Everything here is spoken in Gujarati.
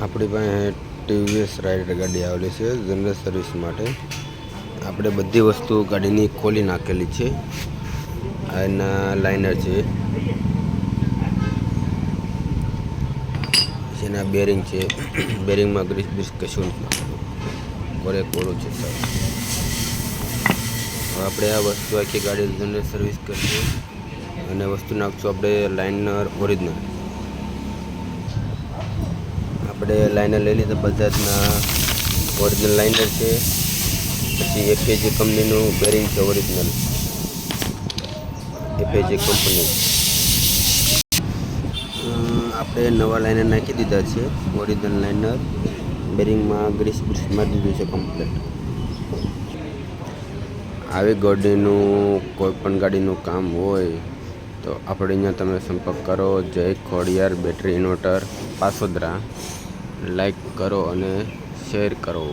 આપણી પાસે ટીવીએસ રાઇડર ગાડી આવેલી છે જનરલ સર્વિસ માટે. આપણે બધી વસ્તુ ગાડીની ખોલી નાખેલી છે. આ એના લાઇનર છે, જેના બેરિંગ છે. બેરિંગમાં ગ્રીસ બ્રીસ કશું નથી, કોરે કોરું છે સર. હવે આપણે આ વસ્તુ આખી ગાડી જનરલ સર્વિસ કરીશું અને વસ્તુ નાખશું આપણે લાઇનર ઓરિજિનલ. આપણે લાઇનર લઈ લીધા, બજાજના ઓરિજિનલ લાઇનર છે. પછી એફએજી કંપનીનું બેરિંગ છે ઓરિજિનલ, એફએજી કંપની. આપણે નવા લાઇનર નાખી દીધા છે, ઓરિજિનલ લાઇનર. બેરિંગમાં ગ્રીસ બ્રીસ મારી દીધું છે કમ્પ્લીટ. આવી ગાડીનું કોઈ પણ ગાડીનું કામ હોય તો આપણે અહીંયા તમે સંપર્ક કરો. જય Khodiyar battery inverter Pasodara. Like કરો અને શેર કરો.